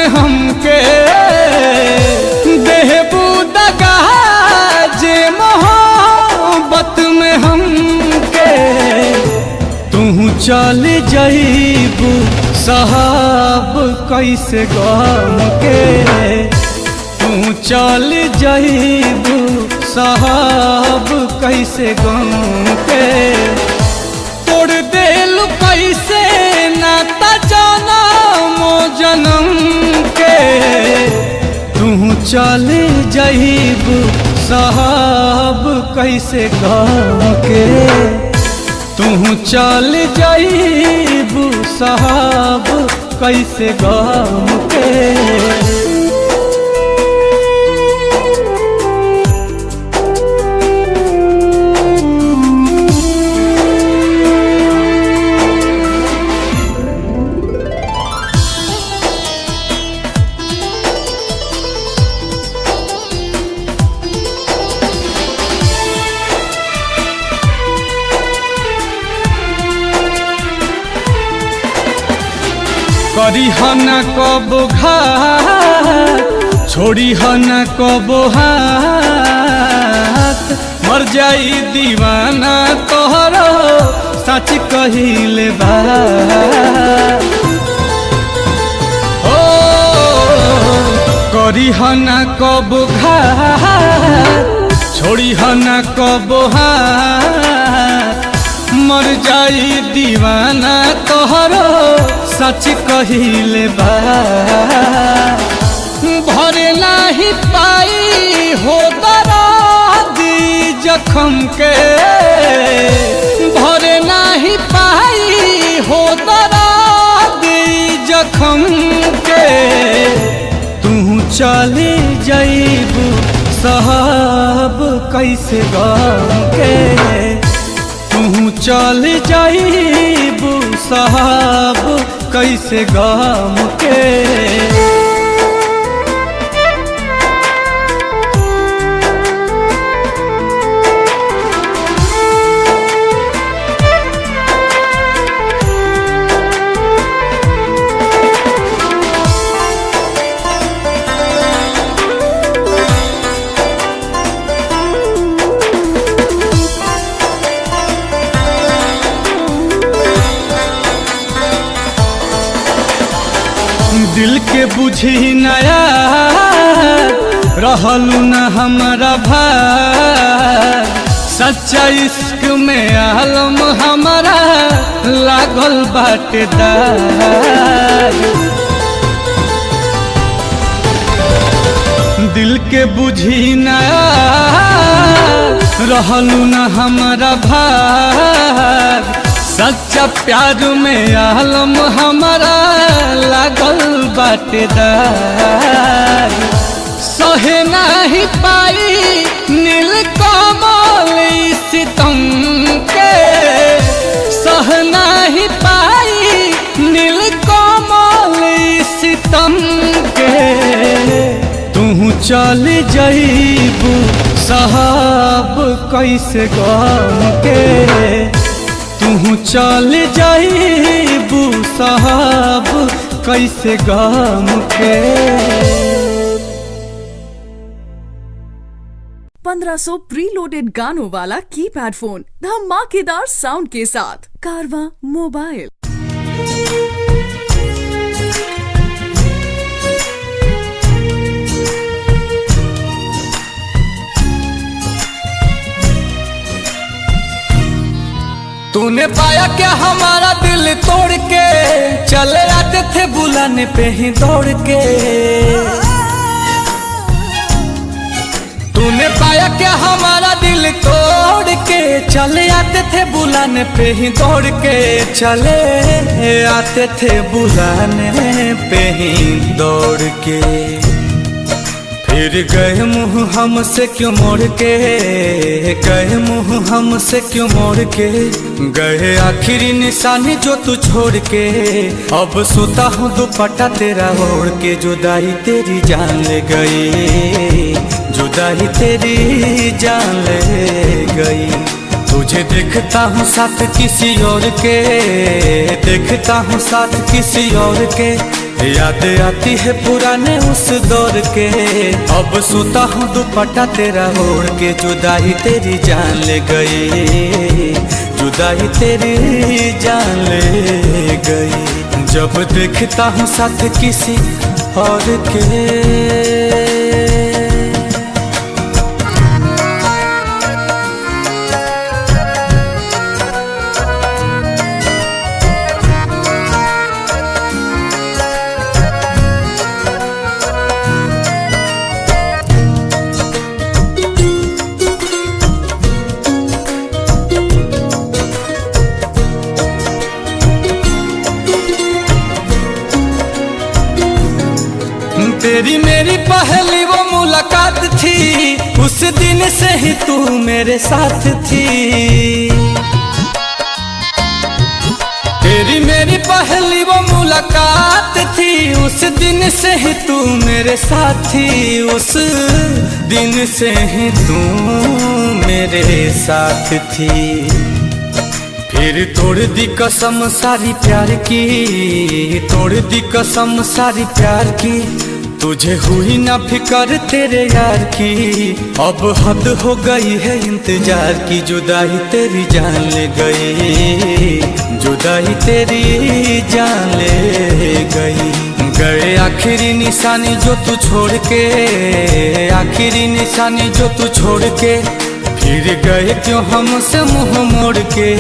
में हमके देहबू दगा जे मोहब्बत में हमके तू चल जाइबू साहब कैसे गम के तू चल जाइबू साहब कैसे गम के तोड़ देल कैसे नाता जनम जनम के तू चल जाइबू साहब कैसे गम के तू चल जाइबू साहब कैसे गम के। करी न कब घात छोड़ी न कब हाथ मर जाई दीवाना तोहरो सच कहिले बात ओ करी न कब घात छोड़ी न कब हाथ मर जाई दीवाना तोहरो सच कहिले बा भरे नाही पाई हो दर्दी जखम के भरे नाही पाई हो दर्दी जखम के तू चले जाइबू साहब कैसे गम के तू चल जाइबू साहब कैसे गम के। दिल के बुझी नया रहलू न हमारा भाग सच्चा इश्क में आलम हमारा लागल बाटेदार दिल के बुझी नया रहलू न हमारा भाग सच्चा प्यार में आलम हमारा लागल बाटेदार सहे नहीं पाई नील कमल सितम के सह नहीं पाई नील कमल सितम के तू चल जाइबू साहब कैसे गम के तू चल जाइबू साहब कैसे गम के। 1500 प्रीलोडेड गानों वाला कीपैड फोन धमाकेदार साउंड के साथ कारवा मोबाइल। तूने पाया क्या हमारा दिल तोड़ के चले आते थे बुलाने पे ही दौड़ के तूने पाया क्या हमारा दिल तोड़ के चले आते थे बुलाने पे ही दौड़ के चले आते थे बुलाने पे ही दौड़ के फिर गए मुँह हमसे क्यों मोड़ के गए मुँह हमसे क्यों मोड़ के गए आखिरी निशानी जो तू छोड़ के अब सोता हूँ दुपट्टा तेरा ओढ़ के जुदाई तेरी जान ले गई जुदाई तेरी जान ले गई तुझे देखता हूँ साथ किसी और के देखता हूँ साथ किसी और के याद आती है पुराने उस दौर के, अब सोता हूँ दुपट्टा तेरा ओढ़ के। जुदाई तेरी जान ले गई, जुदाई तेरी जान ले गई। जब देखता हूँ साथ किसी और के, तेरी मेरी पहली वो मुलाकात थी, उस दिन से ही तू मेरे साथ थी। तेरी मेरी पहली वो मुलाकात थी, उस दिन से ही तू मेरे साथ थी। उस दिन से ही तू मेरे साथ थी। फिर तोड़ दी कसम सारी प्यार की, तोड़ दी कसम सारी प्यार की। तुझे हुई ना फिकर तेरे यार की, अब हद हो गई है इंतजार की। जुदाई तेरी जान ले गई, जुदाई तेरी जान ले गई। गए आखिरी निशानी जो तू छोड़ के, आखिरी निशानी जो तू छोड़ के। फिर गए क्यों हमसे मुंह मोड़ के,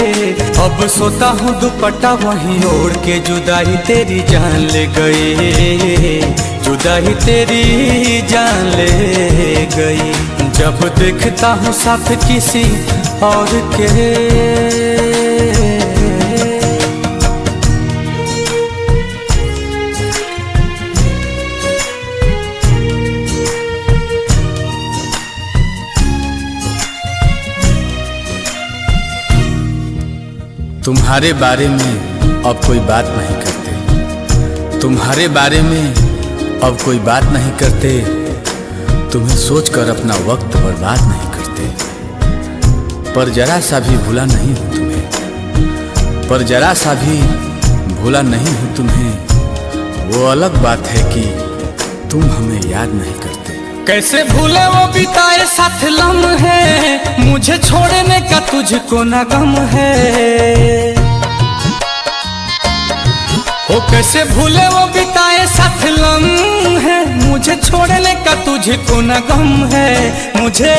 अब सोता हूँ दुपट्टा वहीं ओढ़ के। जुदाई तेरी जान ले गई, जुदाई तेरी जान ले गई। जब देखता हूँ साथ किसी और के, तुम्हारे बारे में अब कोई बात नहीं करते, तुम्हारे बारे में अब कोई बात नहीं करते। तुम्हें सोचकर अपना वक्त बर्बाद नहीं करते। पर जरा सा भी भूला नहीं हूँ तुम्हें, पर जरा सा भी भूला नहीं हूँ तुम्हें। वो अलग बात है कि तुम हमें याद नहीं करते। कैसे भूले वो बिताए साथ लम्हे, मुझे छोड़ने का तुझको ना गम है। ओ कैसे भूले वो बिताए साथ लम्हे, मुझे छोड़ने का तुझको ना गम है। मुझे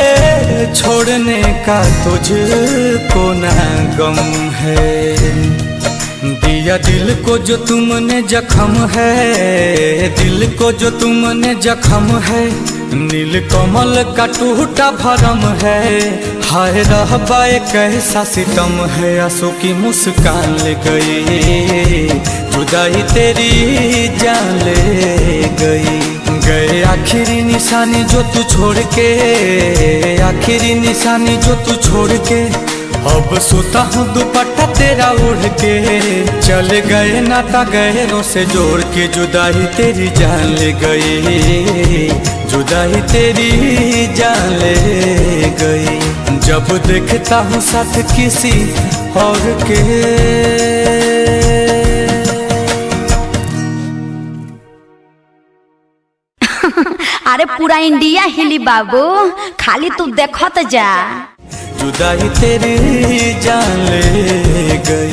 छोड़ने का तुझको ना गम है। दिया दिल को जो तुमने जख्म है, दिल को जो तुमने जख्म है। नील कमल का टूटा भरम है, हाय रहबा कैसा सितम है। आंसू की मुस्कान ले गई, जुदाई तेरी जान ले गई। गए आखिरी निशानी जो तू छोड़ के, आखिरी निशानी जो तू छोड़ के। अब सोता हूँ दुपट्टा तेरा ओढ़ के। चले गए नाता गहरों से जोड़ के। जुदाई तेरी जान ले गई, जुदाई तेरी जान ले गई। जब देखता हूँ साथ किसी और के। अरे पूरा इंडिया हिली बाबू, खाली तू देखत जा। जुदाई तेरी जान ले गई।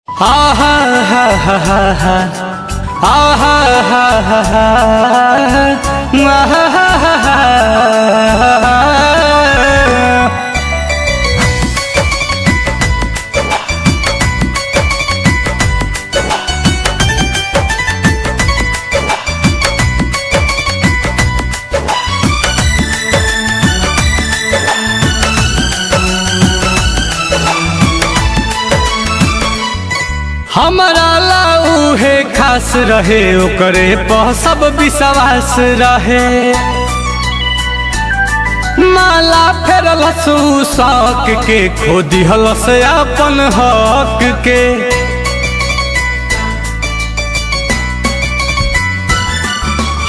हा हा हा हा हा हा हा हा हा हा। हमारा लाऊ है खास रहे, ओकरे पर सब विश्वास रहे। माला फेरल शौक के, खो दिहल से अपन हक के।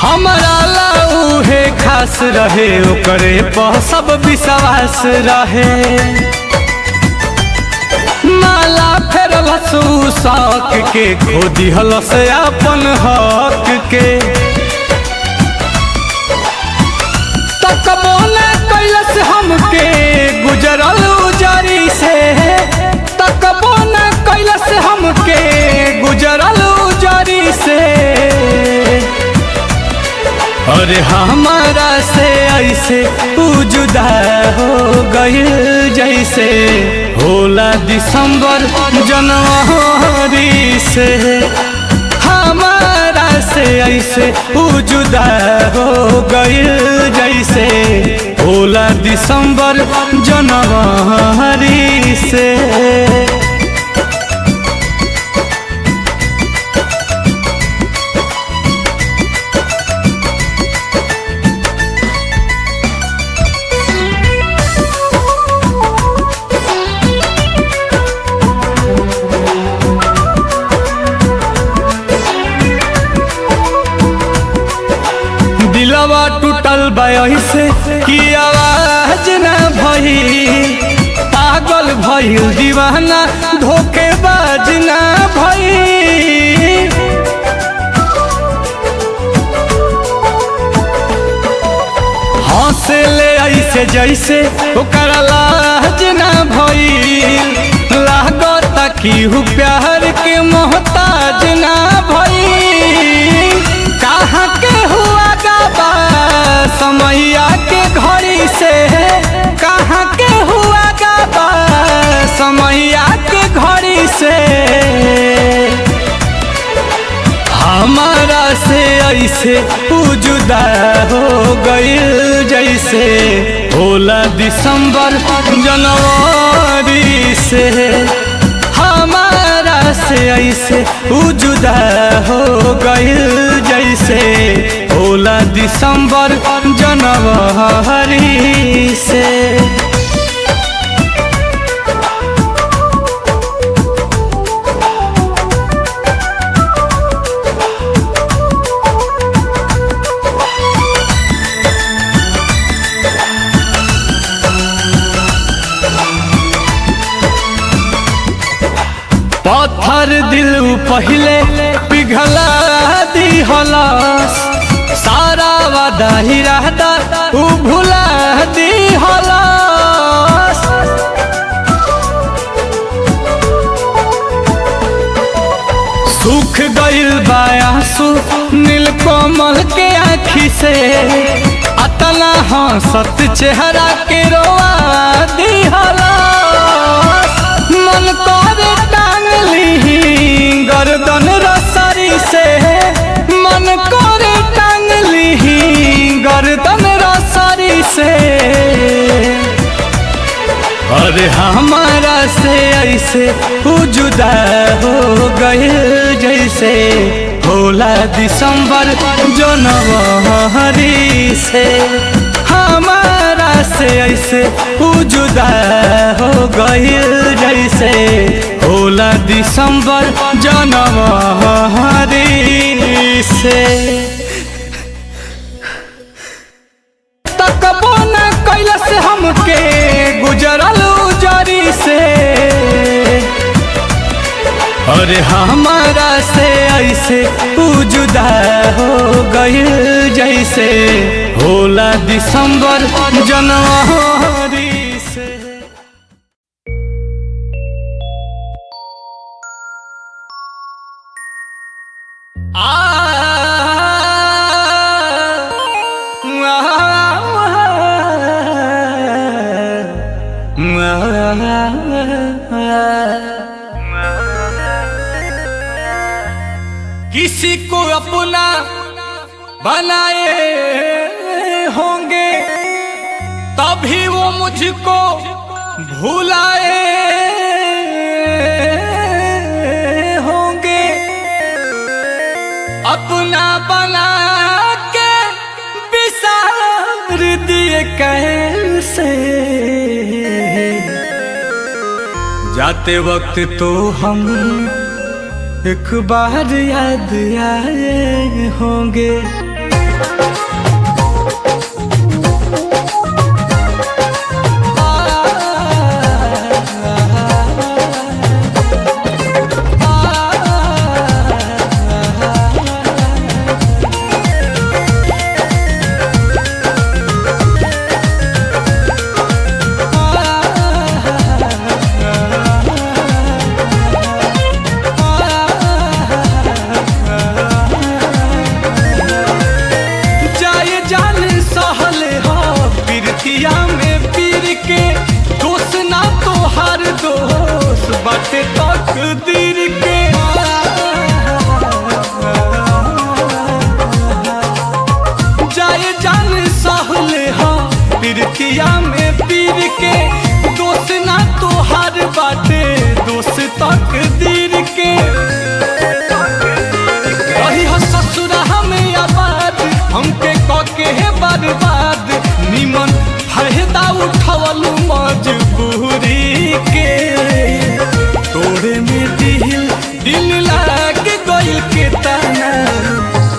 हमारा लाऊ है खास रहे, ओकरे पर सब विश्वास रहे। माला फेरल शौक के खो दिहल से अपन हक के तकबो न कैलस हमके गुजरल उजारी से तकबो न कैलस हमके गुजरल उजारी से अरे हमारा से ऐसे जुदा हो गई जैसे होला दिसंबर जनवरी से हमारा से ऐसे जुदा हो गई जैसे होला दिसंबर जनवरी से दिलवा टूटल से कि आवाज न भई पागल भइल दीवाना धोखेबाज न भई हंसे ले ऐसे जैसे ओकर लाज न भइल लागत कि प्यार के मोहताज न भइल कहाँ के हुआ गाबा समैया के घड़ी से कहाँ के हुआ गाबा समैया के घड़ी से हमारा से ऐसे जुदा हो गई जैसे होला दिसंबर जनवरी से हमारा से ऐसे जुदा हो गई जैसे होला दिसंबर जनवरी से पत्थर दिल पहले पिघला दिहलस सारा वादा ही रहता उ भुला दिहलस सूख गइल बा आंसू नीलकमल के आँखी से अतना हंसत चेहरा के रोआ दिहलस मन करे टांग ली गर्दन रसरी से मन करे टांग ली गर्दन रसरी से अरे हमारा से ऐसे जुदा हो गए जैसे होला दिसंबर जनवरी से हमारा से ऐसे जुदा हो गई जैसे होला दिसंबर जनवरी से तकबो न कैलस हमके गुजरल उजारी से अरे हमारा से ऐसे जुदा हो गई जैसे होला दिसंबर जनवरी से किसी को अपना बनाए होंगे तभी वो मुझको भुलाए होंगे अपना बना के विसार दिए कैसे जाते वक्त तो हम एक बार याद आए होंगे हमके कके बर्बाद निमन फायदा उठवलू मजबूरी के। तोड़े में दिल लाग गइल के तना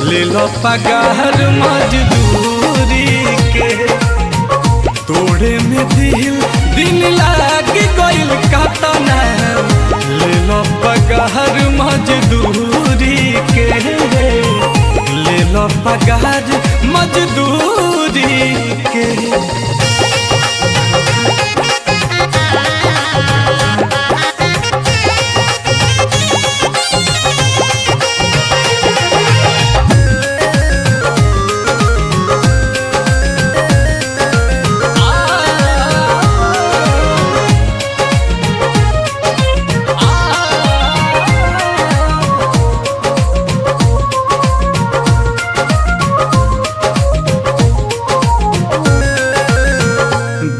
ले लो पगार मजदूरी के। तोड़े में दिल लाग गइल का तना ले लो पगार मजदूरी के। ले लो पगार मजदूरी के।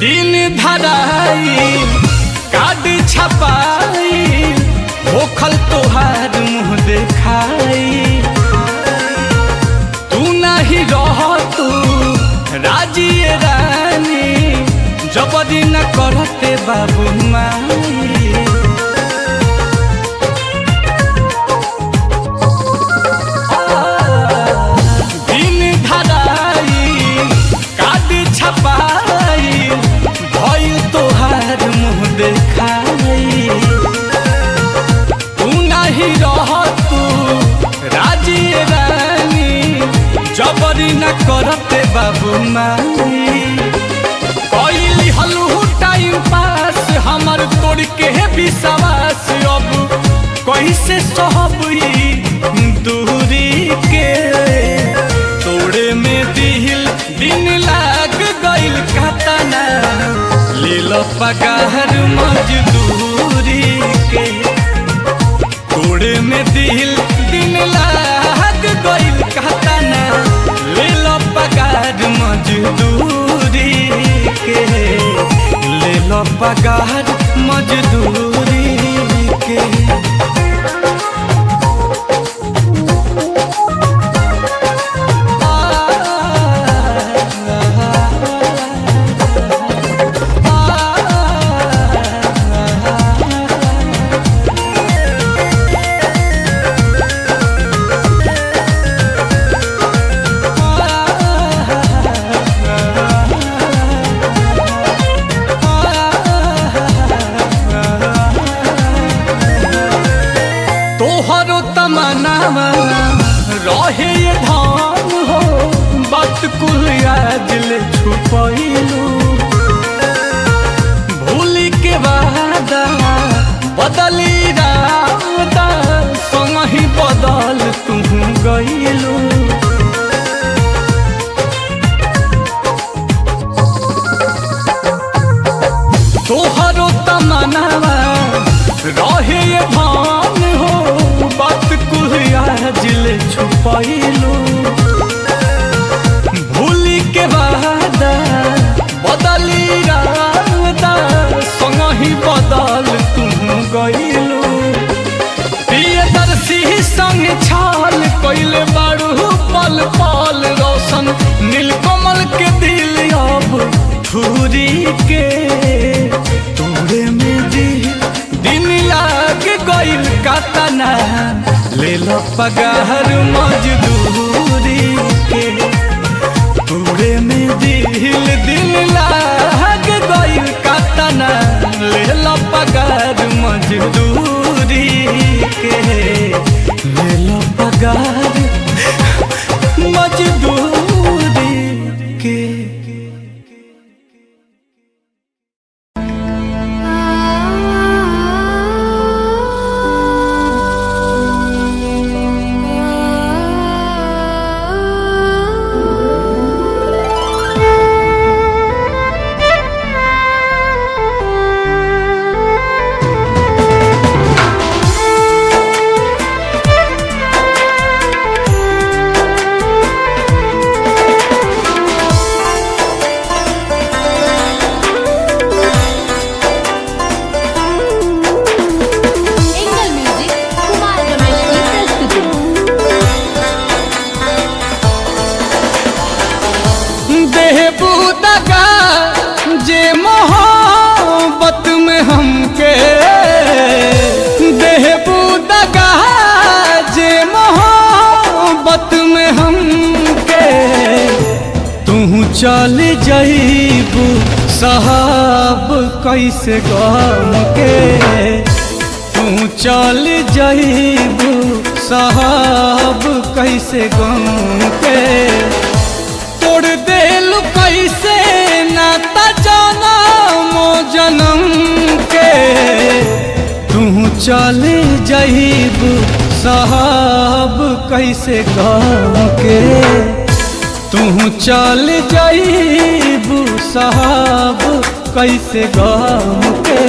दिन धराई कार्ड छपाई होखल तोहार मुँह देखाई। तू नहीं रह तू राजी रानी जबरी न करते बाबू माई। दिन धराई कार्ड छपाई तोहार मुँह देखाई। तू नहीं रह तू राजी रानी जबरी न करते बाबू माई। कैली हलू टाइम पास हमर तोड़ के विश्वास अब कैसे सहब दूरी के। तोड़े में दिन लाग गइल का तना ले लो पगार मजदूरी के। तोड़े में दिन लाग गइल का तना ले लो पगार मजदूरी के। ले लो पगार मजदूरी के। तोहरो तमन्नावा रहे ये धाम हो बात कुल आज ले छुपैलू। भूली के वादा बदली रादा संगही बदल तू गइलू। तोहरो तमन्नावा रहे ये धाम हो बात कुल आज ले छुपैलू। भूली के वादा बदली रादा संगही बदल तू गइलू। प्रियदर्शी संग छाल कइले बारू पल पल रोशन नीलकमल के दिल अब छुरी के। तोड़े में दिन लाग गइल का तना ले लो पगार मजदूरी के। तोड़े में दिल लाग गइल का तना ले लो पगार मजदूरी के। ले लो पगार मजदूरी के। दगा जे मोहब्बत में हमके देहबू दगा जे मोहब्बत में हमके तू चल जईबू साहब कैसे गम के तू चल जईबू साहब कैसे गम के तोड़ देल कैसे नाता जनम जनम के तू चल जईबू साहब कैसे गम के तू चल जईबू साहब कैसे गम के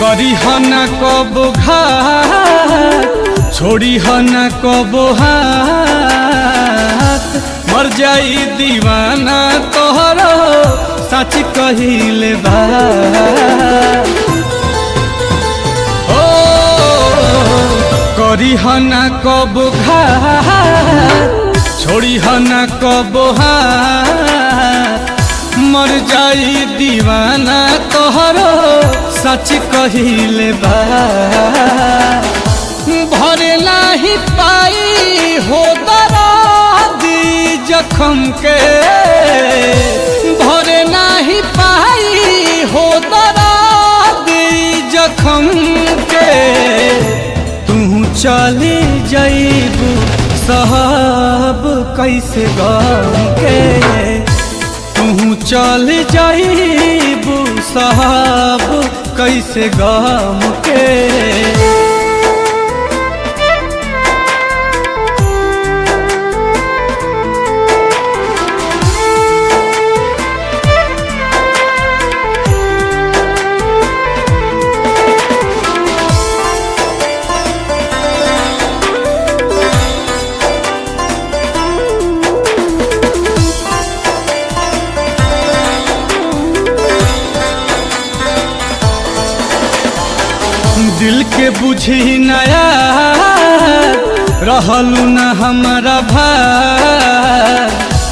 करी न कब घात छोड़ी न कब हाथ मर जाई दीवाना तोहरो सच कहिले बात ओ करी न कब घात छोड़ी न कब हाथ मर जाई दीवाना तोहरो सच कहिले बा भरे नाही पाई हो दर्दी जखम के भरे नाही पाई हो दर्दी जखम के तू चली जईबू साहब कैसे गम के तू चल जईबू साहब कैसे गम के दिल के बुझी नया रहलू न हमारा भाई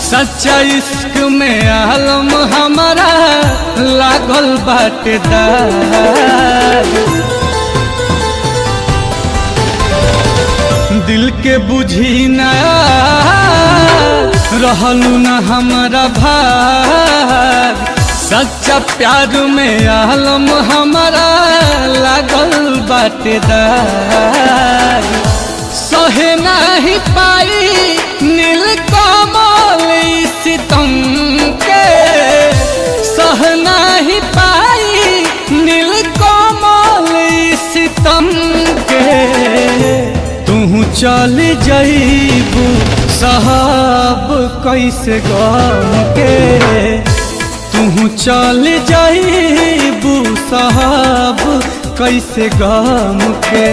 सच्चा इश्क में आलम हमारा लागल बाटे दाग दिल के बुझी नया रहलू न हमारा भाई सच्चा प्यार में आलम हमारा लागल बाटेदार सहे नहीं पाई नील कमल सितम के सह नहीं पाई नील कमल सितम के तू चल जईबू साहब कैसे गम के तू चल जईबू साहब कैसे गम के